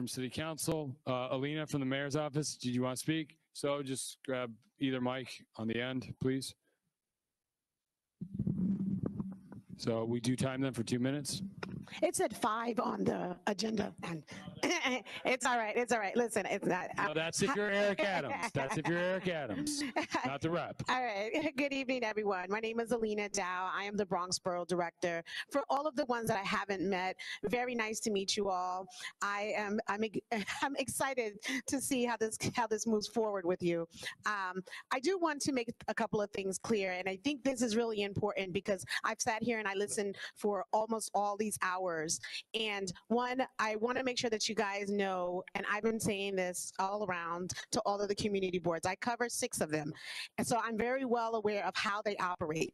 from City Council. Alina from the Mayor's Office, did you want to speak? So just grab either mic on the end, please. So we do time them for 2 minutes. It said 5 on the agenda, and it's all right. It's all right. Listen, it's not. No, that's if you're Eric Adams. That's if you're Eric Adams, not the rep. All right. Good evening, everyone. My name is Alina Dow. I am the Bronx Borough Director. For all of the ones that I haven't met, very nice to meet you all. I'm excited to see how this moves forward with you. I do want to make a couple of things clear, and I think this is really important because I've sat here and I listened for almost all these hours. And one, I want to make sure that you guys know, and I've been saying this all around to all of the community boards. I cover 6 of them. And so I'm very well aware of how they operate.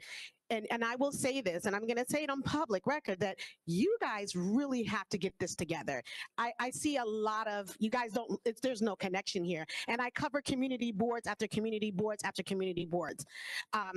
And I will say this, and I'm going to say it on public record, that you guys really have to get this together. I see a lot of, you guys don't, there's no connection here. And I cover community boards after community boards after community boards.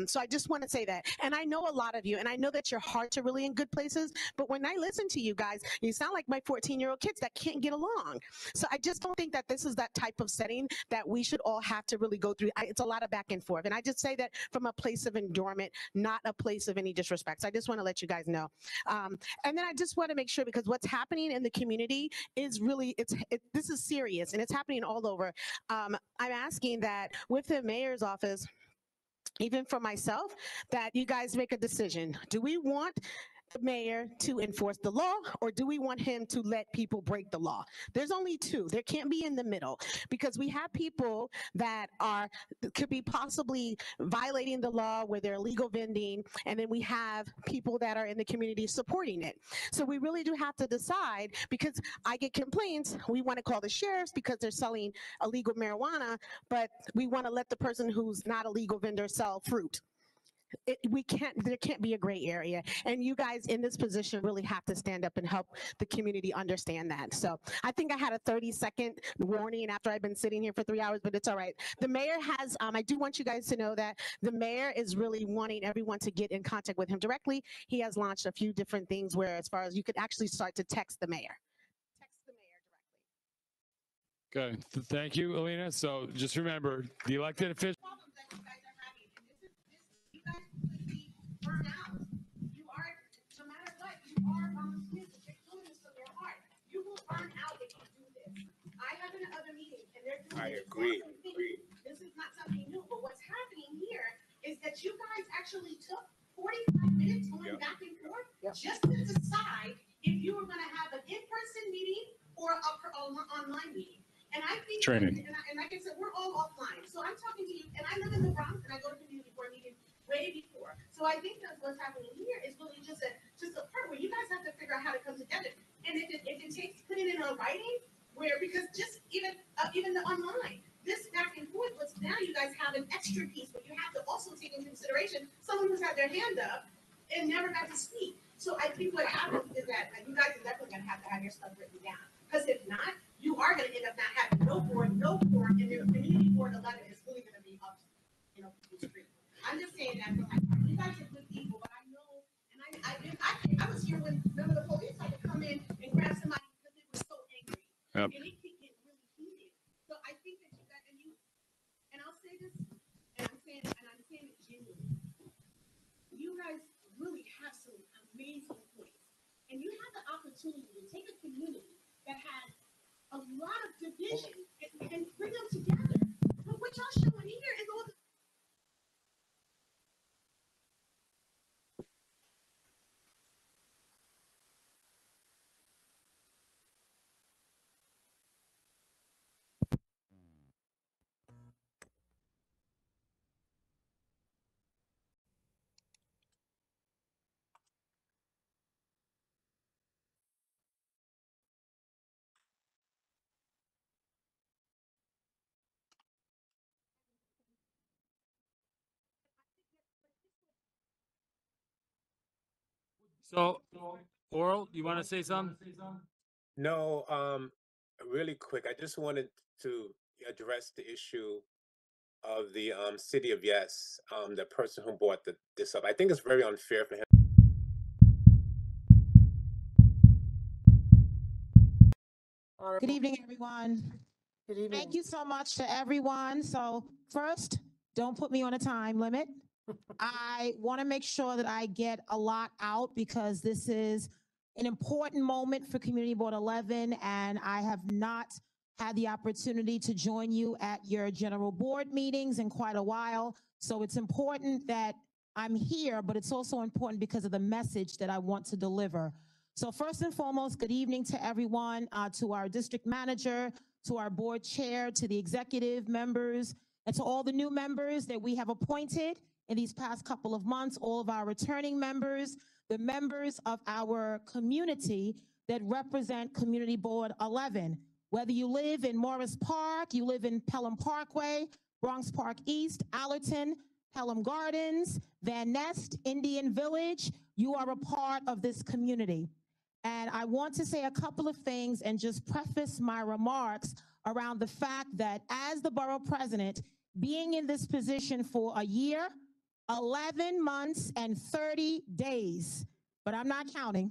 So I just want to say that. And I know a lot of you, and I know that your hearts are really in good places, but when I listen to you guys, you sound like my 14-year-old kids that can't get along. So I just don't think that this is that type of setting that we should all have to really go through. It's a lot of back and forth. And I just say that from a place of endurement, not a place of any disrespect. So I just want to let you guys know. And then I just want to make sure, because what's happening in the community is really, this is serious and it's happening all over. I'm asking that with the mayor's office, even for myself, that you guys make a decision. Do we want the mayor to enforce the law, or do we want him to let people break the law? There's only 2. There can't be in the middle, because we have people that could be possibly violating the law where they're illegal vending, and then we have people that are in the community supporting it. So we really do have to decide, because I get complaints, we want to call the sheriffs because they're selling illegal marijuana, but we want to let the person who's not a legal vendor sell fruit. There can't be a gray area, and you guys in this position really have to stand up and help the community understand that. So I think I had a 30-second warning after I've been sitting here for 3 hours, but it's all right. The mayor has, I do want you guys to know that the mayor is really wanting everyone to get in contact with him directly. He has launched a few different things where, as far as you could actually start to text the mayor. Text the mayor directly. Okay, thank you, Alina. So just remember, the elected officials. Burn out. You are, no matter what, you are volunteers. You're doing this from your heart. You will burn out if you do this. I have been in other meetings, and they're doing I agree. This is not something new, but what's happening here is that you guys actually took 45 minutes going back and forth just to decide if you were going to have an in-person meeting or an online meeting. And I think, training. And like I said, we're all offline. So I'm talking to you, and I live in the Bronx, and I go to community board meetings way before. So I think that what's happening here is really just a part where you guys have to figure out how to come together. And if it takes putting it in a writing, because just even the online, this back and forth, but now you guys have an extra piece, but you have to also take into consideration someone who's had their hand up and never got to speak. So I think what happens is that you guys are definitely going to have your stuff written down. Because if not, you are going to end up not having no board, and your community board 11 is really going to be up, the street. I'm just saying that from my heart. You guys are good people, but I know, and I was here when none of the police had to come in and grab somebody because they were so angry. Yep. And it could get really heated. So I think that you guys, and I'll say this, and I'm saying it genuinely. You guys really have some amazing points. And you have the opportunity to take a community that has a lot of division and bring them together. But what y'all showing here is all the So, Oral, you want to say something? No, really quick. I just wanted to address the issue of the city of Yes, the person who brought this up. I think it's very unfair for him. Good evening, everyone. Good evening. Thank you so much to everyone. So first, don't put me on a time limit. I want to make sure that I get a lot out because this is an important moment for Community Board 11, and I have not had the opportunity to join you at your general board meetings in quite a while. So it's important that I'm here, but it's also important because of the message that I want to deliver. So first and foremost, good evening to everyone, to our district manager, to our board chair, to the executive members, and to all the new members that we have appointed in these past couple of months, all of our returning members, the members of our community that represent Community Board 11. Whether you live in Morris Park, you live in Pelham Parkway, Bronx Park East, Allerton, Pelham Gardens, Van Nest, Indian Village, you are a part of this community. And I want to say a couple of things and just preface my remarks around the fact that as the borough president, being in this position for a year, 11 months and 30 days, but I'm not counting.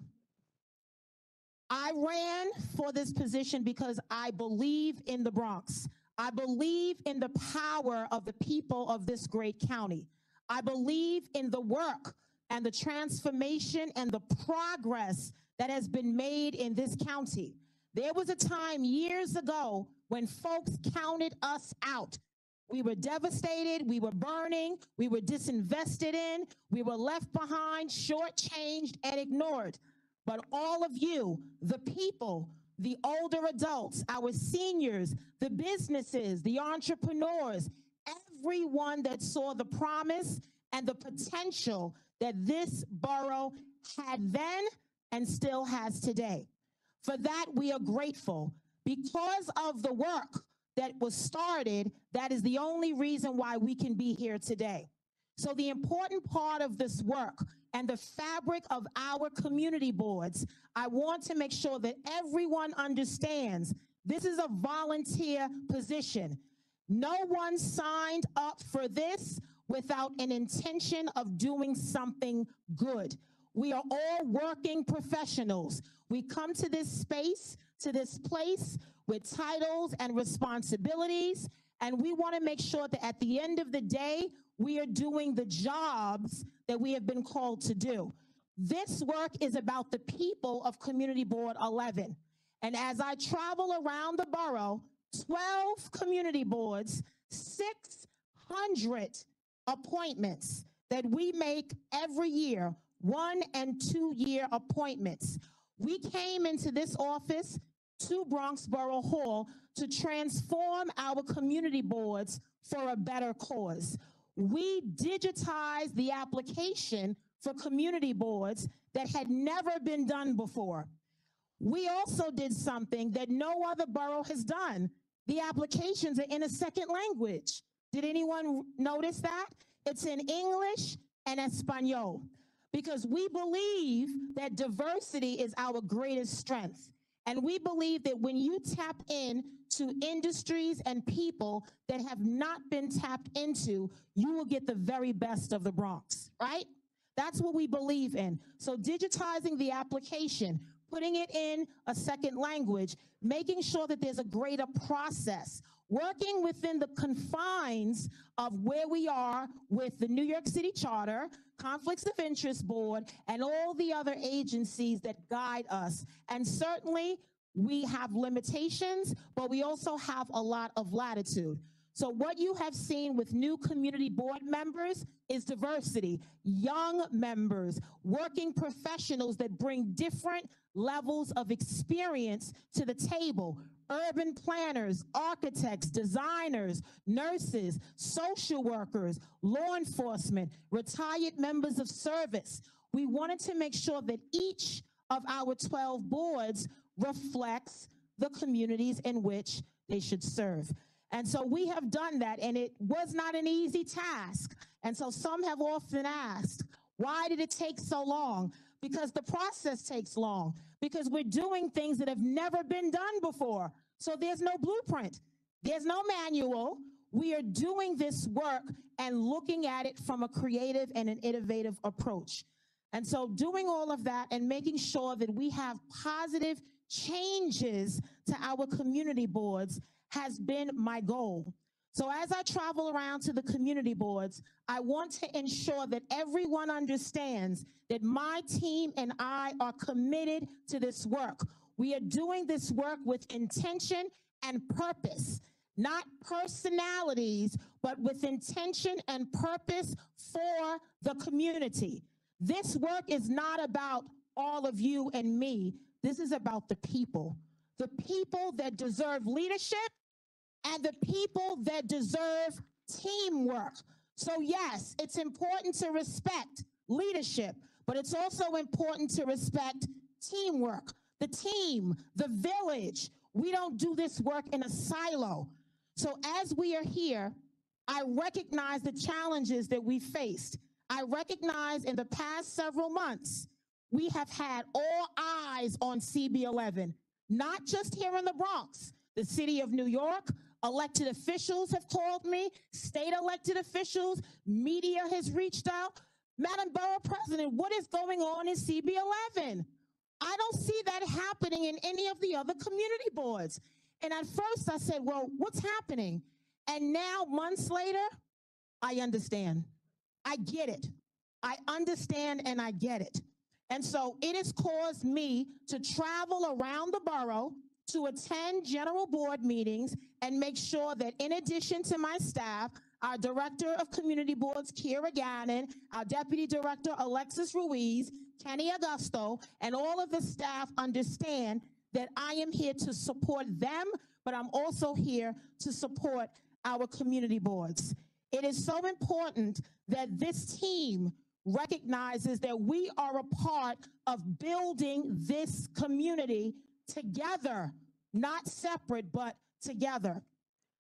I ran for this position because I believe in the Bronx. I believe in the power of the people of this great county. I believe in the work and the transformation and the progress that has been made in this county. There was a time years ago when folks counted us out. We were devastated, we were burning, we were disinvested in, we were left behind, shortchanged, and ignored. But all of you, the people, the older adults, our seniors, the businesses, the entrepreneurs, everyone that saw the promise and the potential that this borough had then and still has today. For that, we are grateful. Because of the work that was started, that is the only reason why we can be here today. So the important part of this work and the fabric of our community boards, I want to make sure that everyone understands this is a volunteer position. No one signed up for this without an intention of doing something good. We are all working professionals. We come to this space, to this place with titles and responsibilities, and we want to make sure that at the end of the day, we are doing the jobs that we have been called to do. This work is about the people of Community Board 11. And as I travel around the borough, 12 community boards, 600 appointments that we make every year, 1 and 2 year appointments. We came into this office to Bronxborough Hall to transform our community boards for a better cause. We digitized the application for community boards that had never been done before. We also did something that no other borough has done. The applications are in a second language. Did anyone notice that? It's in English and Espanol, because we believe that diversity is our greatest strength. And we believe that when you tap in to industries and people that have not been tapped into, you will get the very best of the Bronx, right? That's what we believe in. So digitizing the application, putting it in a second language, making sure that there's a greater process, working within the confines of where we are with the New York City Charter, Conflicts of Interest Board, and all the other agencies that guide us. And certainly we have limitations, but we also have a lot of latitude. So what you have seen with new community board members is diversity, young members, working professionals that bring different levels of experience to the table, urban planners, architects, designers, nurses, social workers, law enforcement, retired members of service. We wanted to make sure that each of our 12 boards reflects the communities in which they should serve. And so we have done that, and it was not an easy task. And so some have often asked, why did it take so long? Because the process takes long, because we're doing things that have never been done before. So there's no blueprint, there's no manual. We are doing this work and looking at it from a creative and an innovative approach. And so doing all of that and making sure that we have positive changes to our community boards has been my goal. So as I travel around to the community boards, I want to ensure that everyone understands that my team and I are committed to this work. We are doing this work with intention and purpose, not personalities, but with intention and purpose for the community. This work is not about all of you and me. This is about the people that deserve leadership and the people that deserve teamwork. So yes, it's important to respect leadership, but it's also important to respect teamwork. The team, the village. We don't do this work in a silo. So as we are here, I recognize the challenges that we faced. I recognize in the past several months, we have had all eyes on CB11, not just here in the Bronx. The city of New York, elected officials have called me, state elected officials, media has reached out. Madam Borough President, what is going on in CB11? I don't see that happening in any of the other community boards. And at first I said, well, what's happening? And now, months later, I understand. I get it. I understand and I get it. And so it has caused me to travel around the borough to attend general board meetings and make sure that in addition to my staff, our Director of Community Boards, Kira Gannon, our Deputy Director, Alexis Ruiz, Kenny Augusto, and all of the staff understand that I am here to support them, but I'm also here to support our community boards. It is so important that this team recognizes that we are a part of building this community together, not separate, but together.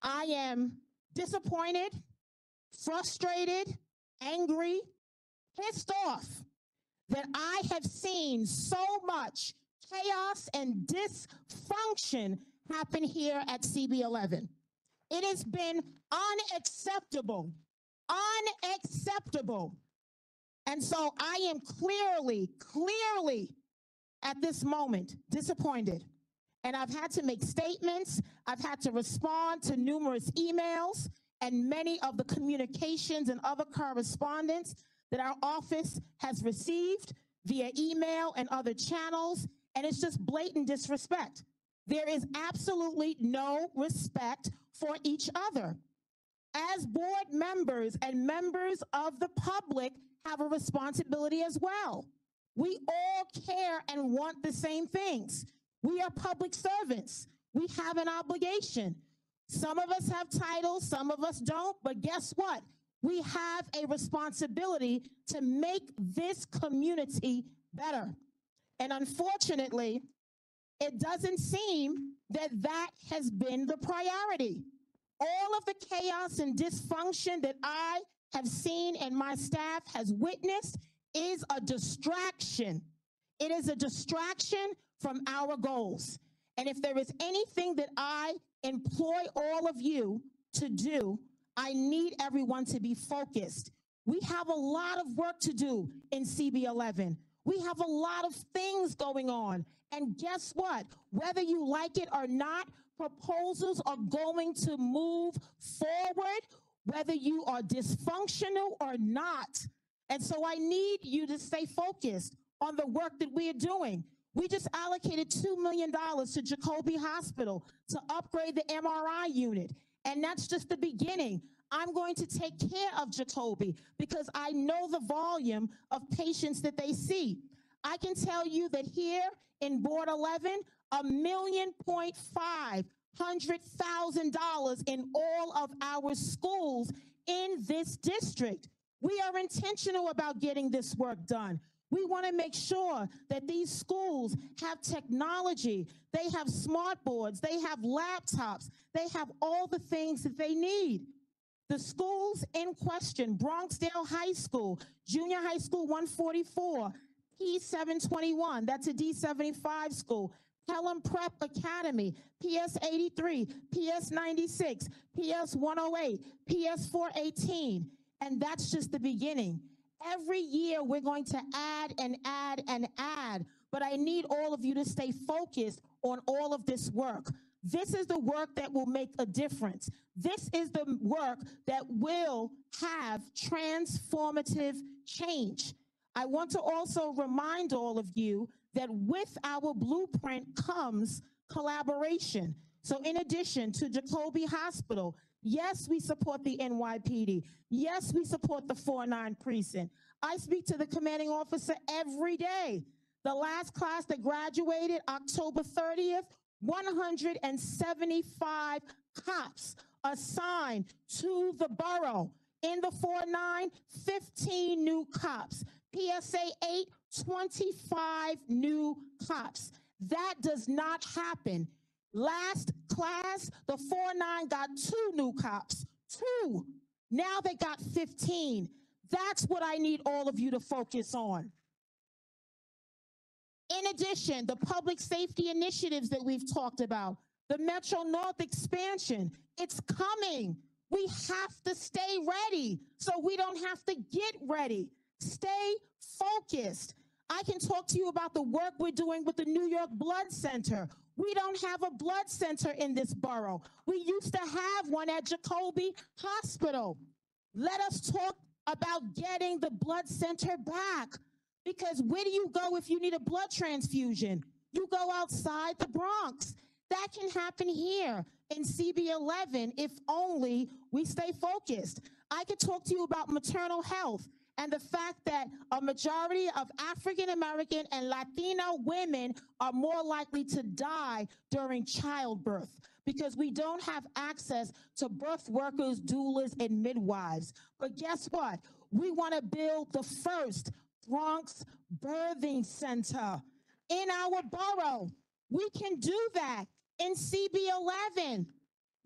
I am disappointed, frustrated, angry, pissed off that I have seen so much chaos and dysfunction happen here at CB11. It has been unacceptable, unacceptable. And so I am clearly at this moment disappointed. And I've had to make statements. I've had to respond to numerous emails and many of the communications and other correspondence that our office has received via email and other channels. And it's just blatant disrespect. There is absolutely no respect for each other. As board members and members of the public have a responsibility as well. We all care and want the same things. We are public servants. We have an obligation. Some of us have titles, some of us don't, but guess what? We have a responsibility to make this community better. And unfortunately, it doesn't seem that that has been the priority. All of the chaos and dysfunction that I have seen and my staff has witnessed is a distraction. It is a distraction from our goals. And if there is anything that I employ all of you to do, I need everyone to be focused. We have a lot of work to do in CB11. We have a lot of things going on. And guess what? Whether you like it or not, proposals are going to move forward, whether you are dysfunctional or not. And so I need you to stay focused on the work that we are doing. We just allocated $2 million to Jacoby Hospital to upgrade the MRI unit. And that's just the beginning. I'm going to take care of Jacoby because I know the volume of patients that they see. I can tell you that here in Board 11, $1.5 million in all of our schools in this district. We are intentional about getting this work done. We want to make sure that these schools have technology, they have smart boards, they have laptops, they have all the things that they need. The schools in question, Bronxdale High School, Junior High School 144, P721, that's a D75 school, Pelham Prep Academy, PS 83, PS 96, PS 108, PS 418, and that's just the beginning. Every year we're going to add and add and add, but I need all of you to stay focused on all of this work. This is the work that will make a difference. This is the work that will have transformative change. I want to also remind all of you that with our blueprint comes collaboration. So in addition to Jacoby Hospital, yes, we support the NYPD. Yes, we support the 4-9 precinct. I speak to the commanding officer every day. The last class that graduated October 30th, 175 cops assigned to the borough. In the 4-9, 15 new cops. PSA 8, 25 new cops. That does not happen. Last class, the 4-9 got 2 new cops. 2. Now they got 15. That's what I need all of you to focus on. In addition, the public safety initiatives that we've talked about, the Metro North expansion, it's coming. We have to stay ready so we don't have to get ready. Stay focused. I can talk to you about the work we're doing with the New York Blood Center. We don't have a blood center in this borough. We used to have one at Jacoby Hospital. Let us talk about getting the blood center back. Because where do you go if you need a blood transfusion? You go outside the Bronx. That can happen here in CB11 if only we stay focused. I could talk to you about maternal health and the fact that a majority of African American and Latino women are more likely to die during childbirth because we don't have access to birth workers, doulas, and midwives. But guess what? We want to build the first Bronx birthing center in our borough. We can do that in CB11.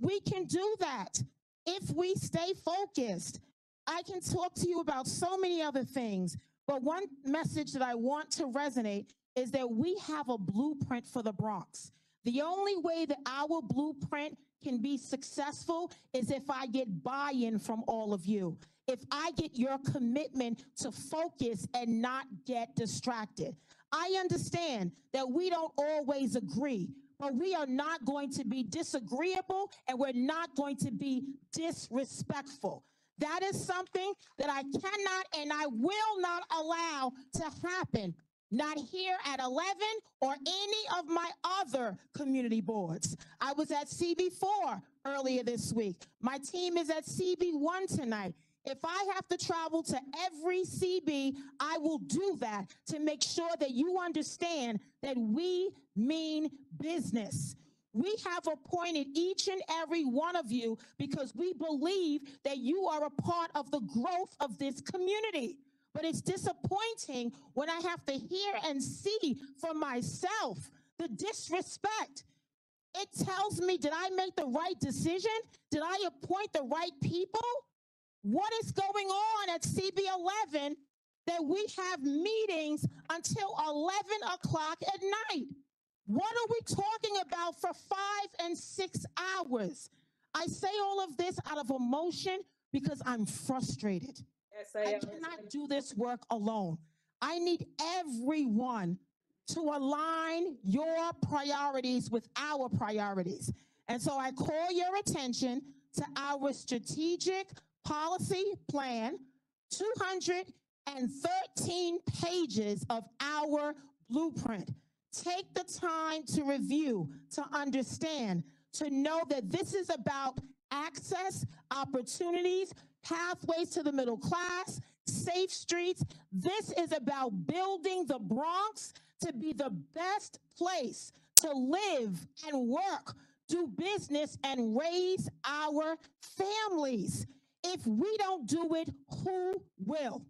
We can do that if we stay focused. I can talk to you about so many other things, but one message that I want to resonate is that we have a blueprint for the Bronx. The only way that our blueprint can be successful is if I get buy-in from all of you. If I get your commitment to focus and not get distracted. I understand that we don't always agree, but we are not going to be disagreeable and we're not going to be disrespectful. That is something that I cannot and I will not allow to happen. Not here at 11 or any of my other community boards. I was at CB4 earlier this week. My team is at CB1 tonight. If I have to travel to every CB, I will do that to make sure that you understand that we mean business. We have appointed each and every one of you because we believe that you are a part of the growth of this community. But it's disappointing when I have to hear and see for myself the disrespect. It tells me, did I make the right decision? Did I appoint the right people? What is going on at CB11 that we have meetings until 11 o'clock at night? What are we talking about for 5 and 6 hours? I say all of this out of emotion because I'm frustrated. I cannot do this work alone. I need everyone to align your priorities with our priorities. And so I call your attention to our strategic policy plan, 213 pages of our blueprint. Take the time to review, to understand, to know that this is about access, opportunities, pathways to the middle class, safe streets. This is about building the Bronx to be the best place to live and work, do business, and raise our families. If we don't do it, who will?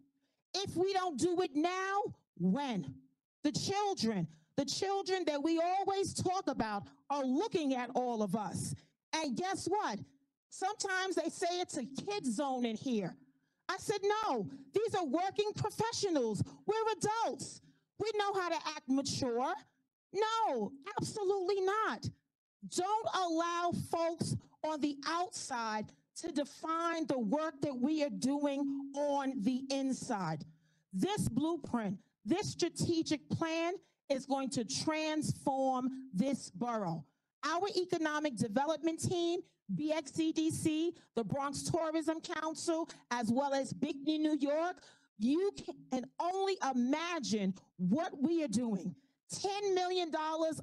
If we don't do it now, when? The children that we always talk about are looking at all of us. And guess what? Sometimes they say it's a kid zone in here. I said, no, these are working professionals. We're adults. We know how to act mature. No, absolutely not. Don't allow folks on the outside to define the work that we are doing on the inside. This blueprint, this strategic plan is going to transform this borough. Our economic development team, BXCDC, the Bronx Tourism Council, as well as Big New York, you can only imagine what we are doing. $10 million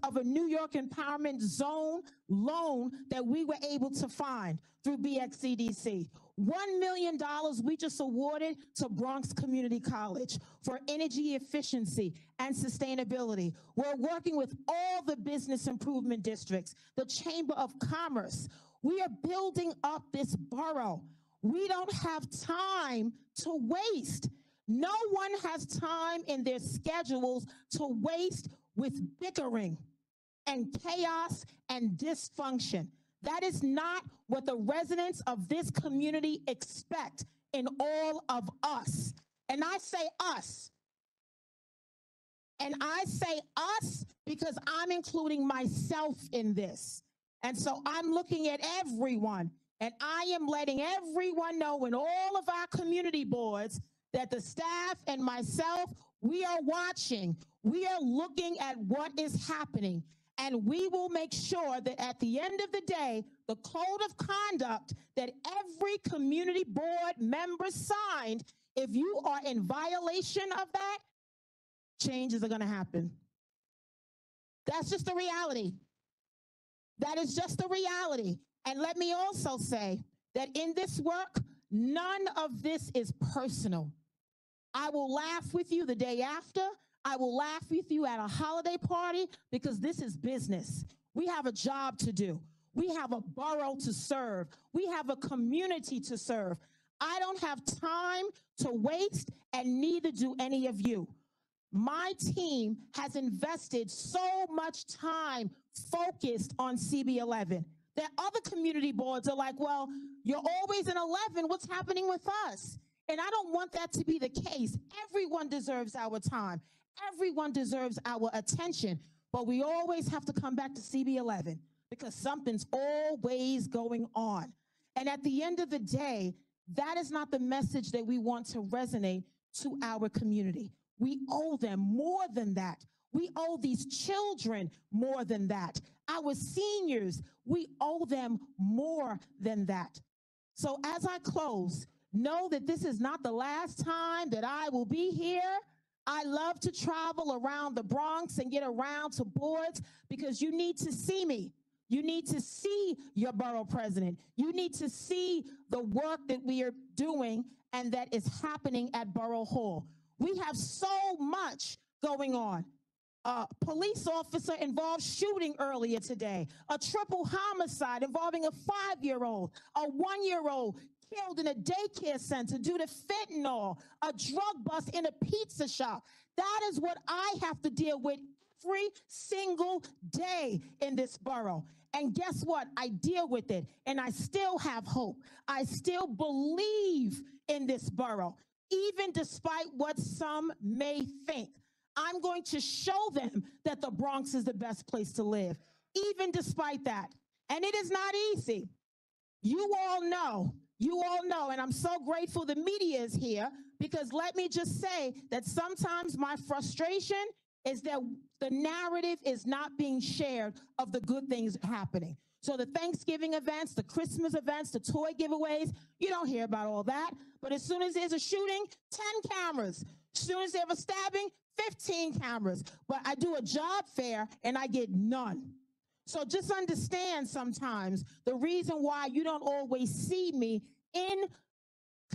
of a New York Empowerment Zone loan that we were able to find through BXCDC. $1 million we just awarded to Bronx Community College for energy efficiency and sustainability. We're working with all the business improvement districts, the Chamber of Commerce. We are building up this borough. We don't have time to waste. No one has time in their schedules to waste with bickering and chaos and dysfunction. That is not what the residents of this community expect in all of us. And I say us. And I say us because I'm including myself in this. And so I'm looking at everyone, and I am letting everyone know in all of our community boards that the staff and myself, we are watching. We are looking at what is happening. And we will make sure that at the end of the day, the code of conduct that every community board member signed, if you are in violation of that, changes are going to happen. That's just the reality. That is just the reality. And let me also say that in this work, none of this is personal. I will laugh with you the day after. I will laugh with you at a holiday party because this is business. We have a job to do. We have a borough to serve. We have a community to serve. I don't have time to waste, and neither do any of you. My team has invested so much time focused on CB11 that other community boards are like, well, you're always in 11. What's happening with us? And I don't want that to be the case. Everyone deserves our time. Everyone deserves our attention. But we always have to come back to CB11 because something's always going on. And at the end of the day, that is not the message that we want to resonate to our community. We owe them more than that. We owe these children more than that. Our seniors, we owe them more than that. So as I close, know that this is not the last time that I will be here. I love to travel around the Bronx and get around to boards because you need to see me. You need to see your borough president. You need to see the work that we are doing and that is happening at Borough Hall. We have so much going on. A police officer involved shooting earlier today. A triple homicide involving a 5-year-old, a 1-year-old killed in a daycare center due to fentanyl, a drug bust in a pizza shop. That is what I have to deal with every single day in this borough. And guess what? I deal with it, and I still have hope. I still believe in this borough, even despite what some may think. I'm going to show them that the Bronx is the best place to live, even despite that. And it is not easy. You all know, and I'm so grateful the media is here, because let me just say that sometimes my frustration is that the narrative is not being shared of the good things happening. So the Thanksgiving events, the Christmas events, the toy giveaways, you don't hear about all that. But as soon as there's a shooting, 10 cameras. As soon as they have a stabbing, 15 cameras. But I do a job fair and I get none. So just understand sometimes the reason why you don't always see me in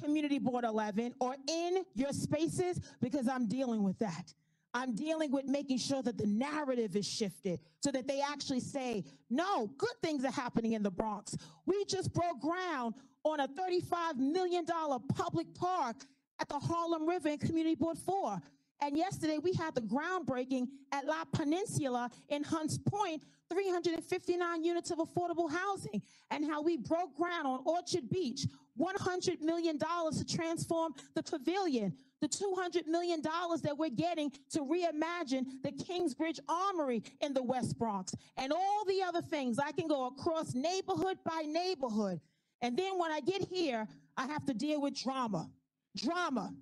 Community Board 11 or in your spaces, because I'm dealing with that. I'm dealing with making sure that the narrative is shifted so that they actually say, no, good things are happening in the Bronx. We just broke ground on a $35 million public park at the Harlem River in Community Board 4. And yesterday we had the groundbreaking at La Peninsula in Hunts Point, 359 units of affordable housing, and how we broke ground on Orchard Beach, $100 million to transform the pavilion, the $200 million that we're getting to reimagine the Kingsbridge Armory in the West Bronx, and all the other things. I can go across neighborhood by neighborhood. And then when I get here, I have to deal with drama. Drama.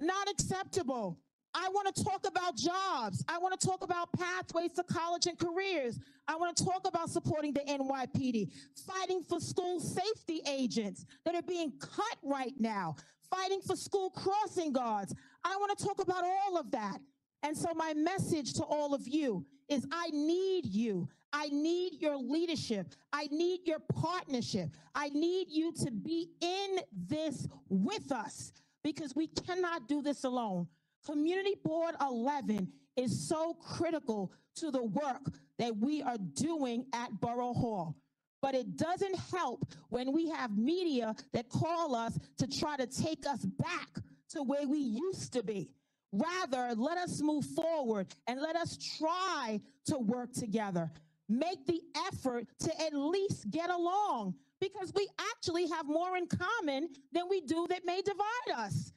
Not acceptable. I want to talk about jobs. I want to talk about pathways to college and careers. I want to talk about supporting the NYPD, fighting for school safety agents that are being cut right now, fighting for school crossing guards. I want to talk about all of that. And so my message to all of you is I need you. I need your leadership. I need your partnership. I need you to be in this with us because we cannot do this alone. Community Board 11 is so critical to the work that we are doing at Borough Hall. But it doesn't help when we have media that call us to try to take us back to where we used to be. Rather, let us move forward and let us try to work together. Make the effort to at least get along because we actually have more in common than we do that may divide us.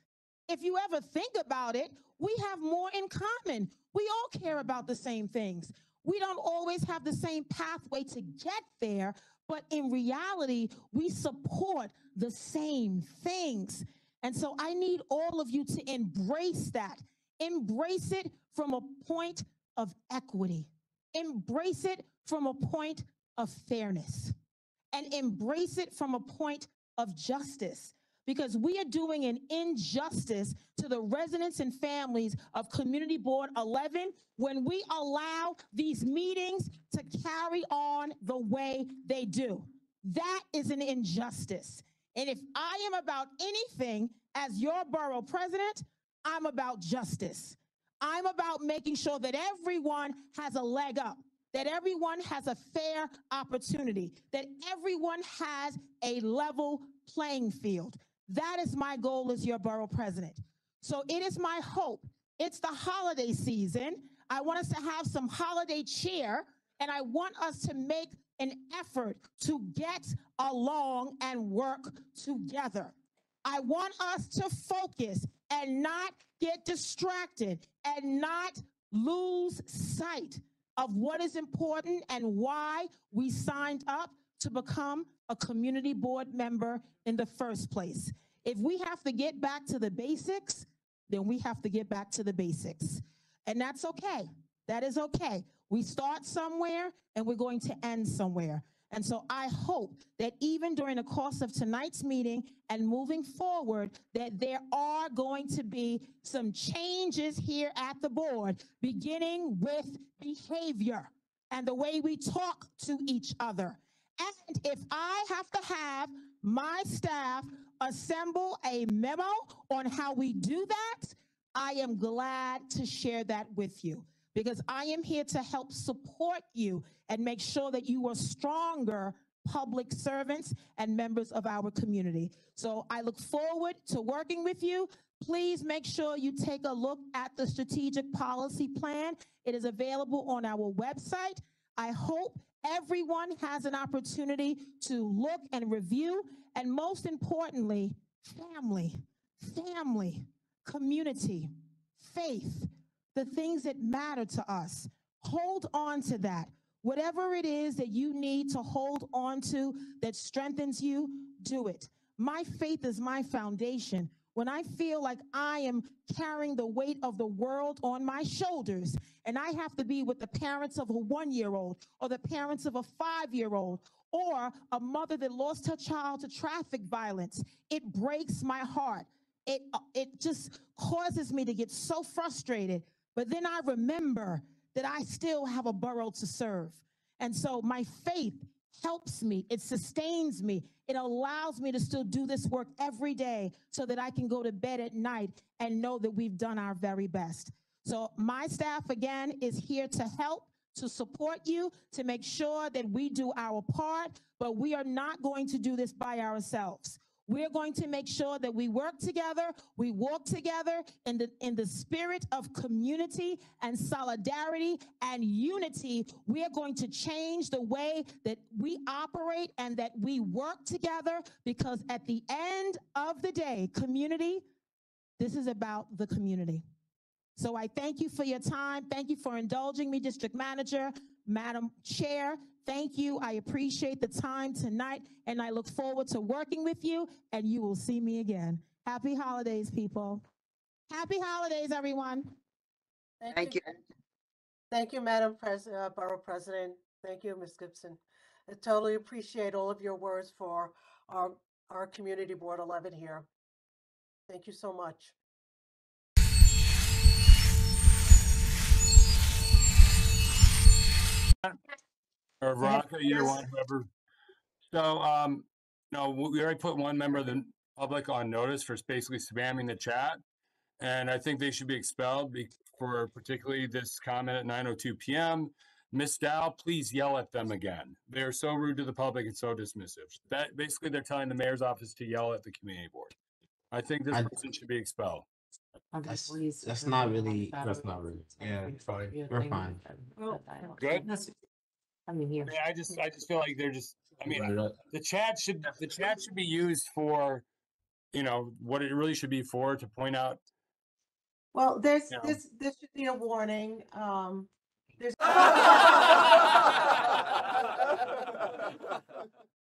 If you ever think about it, we have more in common. We all care about the same things. We don't always have the same pathway to get there, but in reality, we support the same things. And so I need all of you to embrace that. Embrace it from a point of equity. Embrace it from a point of fairness. And embrace it from a point of justice. Because we are doing an injustice to the residents and families of Community Board 11 when we allow these meetings to carry on the way they do. That is an injustice. And if I am about anything as your borough president, I'm about justice. I'm about making sure that everyone has a leg up, that everyone has a fair opportunity, that everyone has a level playing field. That is my goal as your borough president. So it is my hope. It's the holiday season. I want us to have some holiday cheer, and I want us to make an effort to get along and work together. I want us to focus and not get distracted and not lose sight of what is important and why we signed up to become a community board member in the first place. If we have to get back to the basics, then we have to get back to the basics. And that's okay. That is okay. We start somewhere and we're going to end somewhere. And so I hope that even during the course of tonight's meeting and moving forward, that there are going to be some changes here at the board, beginning with behavior and the way we talk to each other. And if I have to have my staff assemble a memo on how we do that, I am glad to share that with you, because I am here to help support you and make sure that you are stronger public servants and members of our community. So I look forward to working with you. Please make sure you take a look at the strategic policy plan. It is available on our website. I hope everyone has an opportunity to look and review, and most importantly, family, community, faith, the things that matter to us. Hold on to that. Whatever it is that you need to hold on to that strengthens you, do it. My faith is my foundation. When I feel like I am carrying the weight of the world on my shoulders, and I have to be with the parents of a 1-year-old or the parents of a 5-year-old or a mother that lost her child to traffic violence, it breaks my heart. It just causes me to get so frustrated. But then I remember that I still have a borough to serve. And so my faith helps me. It sustains me. It allows me to still do this work every day so that I can go to bed at night and know that we've done our very best. So my staff, again, is here to help, to support you, to make sure that we do our part, but we are not going to do this by ourselves. We're going to make sure that we work together, we walk together in the spirit of community and solidarity and unity. We are going to change the way that we operate and that we work together, because at the end of the day, community, this is about the community. So I thank you for your time. Thank you for indulging me, District Manager, Madam Chair. Thank you. I appreciate the time tonight, and I look forward to working with you, and you will see me again. Happy holidays, people. Happy holidays, everyone. Thank you. Thank you, Madam Borough President. Thank you, Ms. Gibson. I totally appreciate all of your words for our Community Board 11 here. Thank you so much. Or Veronica, either one, whoever. So, no, we already put one member of the public on notice for basically spamming the chat. And I think they should be expelled for particularly this comment at 9:02 p.m. Miss Dow, please yell at them again. They're so rude to the public and so dismissive. That basically they're telling the mayor's office to yell at the community board. I think this person should be expelled. That's not really. Yeah, fine. We're fine. Good. I mean, here. I just feel like they're just. I mean, the chat should be used for, what it really should be for, to point out. Well, this should be a warning. There's